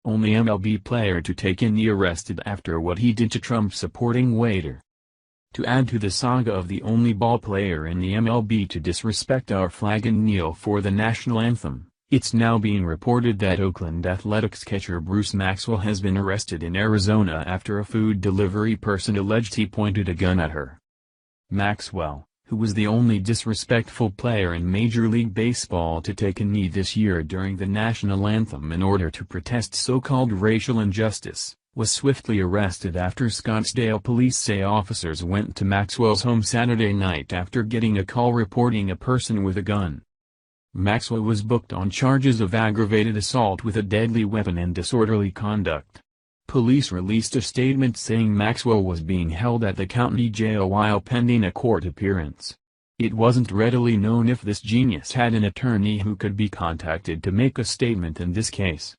only MLB player to take a knee arrested after what he did to Trump-supporting waiter. To add to the saga of the only ball player in the MLB to disrespect our flag and kneel for the national anthem, it's now being reported that Oakland Athletics catcher Bruce Maxwell has been arrested in Arizona after a food delivery person alleged he pointed a gun at her. Maxwell, who was the only disrespectful player in Major League Baseball to take a knee this year during the national anthem in order to protest so-called racial injustice, was swiftly arrested after Scottsdale police say officers went to Maxwell's home Saturday night after getting a call reporting a person with a gun. Maxwell was booked on charges of aggravated assault with a deadly weapon and disorderly conduct. Police released a statement saying Maxwell was being held at the county jail while pending a court appearance. It wasn't readily known if this genius had an attorney who could be contacted to make a statement in this case.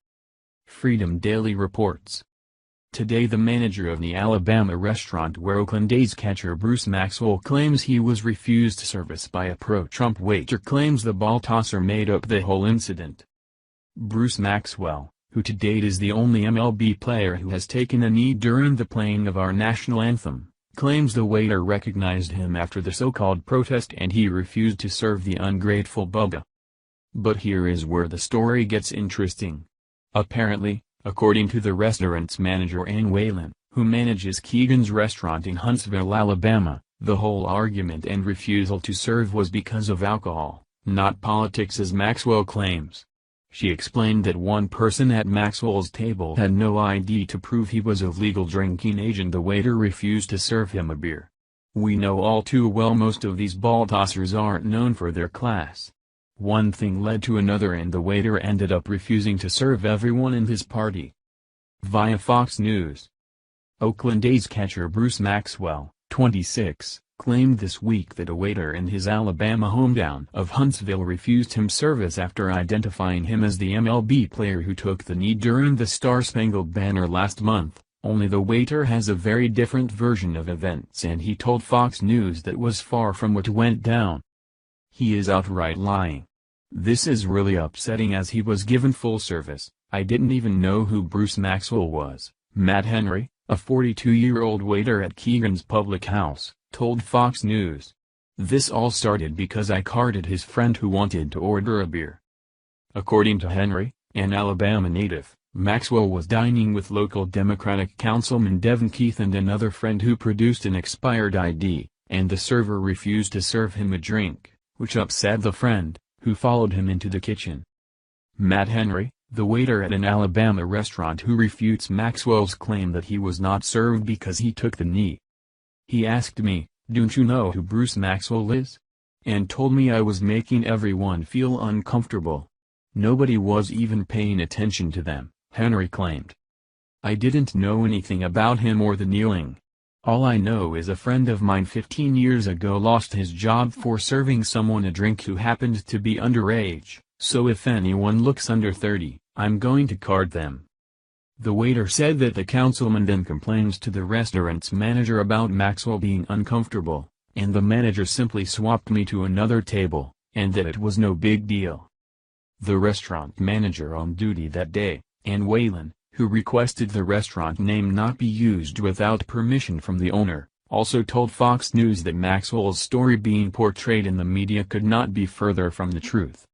Freedom Daily reports. Today the manager of the Alabama restaurant where Oakland A's catcher Bruce Maxwell claims he was refused service by a pro-Trump waiter claims the ball tosser made up the whole incident. Bruce Maxwell, who to date is the only MLB player who has taken a knee during the playing of our national anthem, claims the waiter recognized him after the so-called protest and he refused to serve the ungrateful bubba. But here is where the story gets interesting. Apparently, according to the restaurant's manager Ann Whalen, who manages Keegan's restaurant in Huntsville, Alabama, the whole argument and refusal to serve was because of alcohol, not politics as Maxwell claims. She explained that one person at Maxwell's table had no ID to prove he was of legal drinking age and the waiter refused to serve him a beer. We know all too well most of these ball tossers aren't known for their class. One thing led to another and the waiter ended up refusing to serve everyone in his party. Via Fox News. Oakland A's catcher Bruce Maxwell, 26, claimed this week that a waiter in his Alabama hometown of Huntsville refused him service after identifying him as the MLB player who took the knee during the Star-Spangled Banner last month, only the waiter has a very different version of events and he told Fox News that was far from what went down. He is outright lying. This is really upsetting as he was given full service. I didn't even know who Bruce Maxwell was, Matt Henry, a 42-year-old waiter at Keegan's public house, told Fox News. This all started because I carded his friend who wanted to order a beer. According to Henry, an Alabama native, Maxwell was dining with local Democratic Councilman Devin Keith and another friend who produced an expired ID, and the server refused to serve him a drink, which upset the friend, who followed him into the kitchen. Matt Henry, the waiter at an Alabama restaurant who refutes Maxwell's claim that he was not served because he took the knee. He asked me, "Don't you know who Bruce Maxwell is?" and told me I was making everyone feel uncomfortable. Nobody was even paying attention to them, Henry claimed. I didn't know anything about him or the kneeling. All I know is a friend of mine 15 years ago lost his job for serving someone a drink who happened to be underage, so if anyone looks under 30, I'm going to card them. The waiter said that the councilman then complains to the restaurant's manager about Maxwell being uncomfortable, and the manager simply swapped me to another table, and that it was no big deal. The restaurant manager on duty that day, Ann Whalen, who requested the restaurant name not be used without permission from the owner, also told Fox News that Maxwell's story being portrayed in the media could not be further from the truth.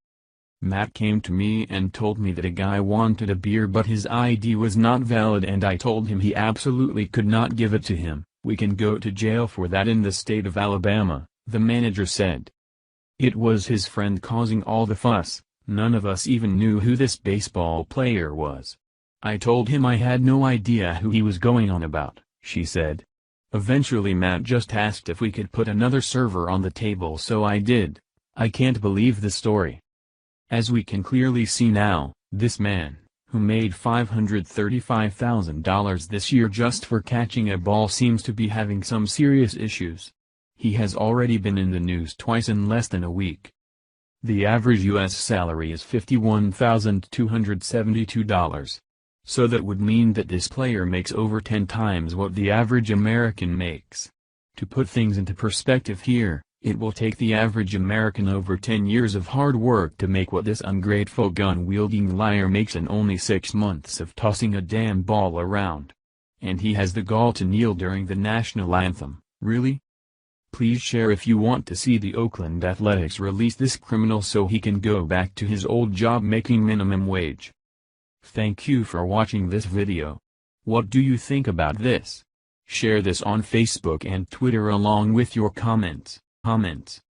Matt came to me and told me that a guy wanted a beer but his ID was not valid and I told him he absolutely could not give it to him. We can go to jail for that in the state of Alabama, the manager said. It was his friend causing all the fuss. None of us even knew who this baseball player was. I told him I had no idea who he was going on about, she said. Eventually Matt just asked if we could put another server on the table so I did. I can't believe the story. As we can clearly see now, this man, who made $535,000 this year just for catching a ball seems to be having some serious issues. He has already been in the news twice in less than a week. The average U.S. salary is $51,272. So that would mean that this player makes over 10 times what the average American makes. To put things into perspective here, It will take the average American over 10 years of hard work to make what this ungrateful gun-wielding liar makes in only 6 months of tossing a damn ball around. And he has the gall to kneel during the national anthem, really? Please share if you want to see the Oakland Athletics release this criminal so he can go back to his old job making minimum wage. Thank you for watching this video. What do you think about this? Share this on Facebook and Twitter along with your comments.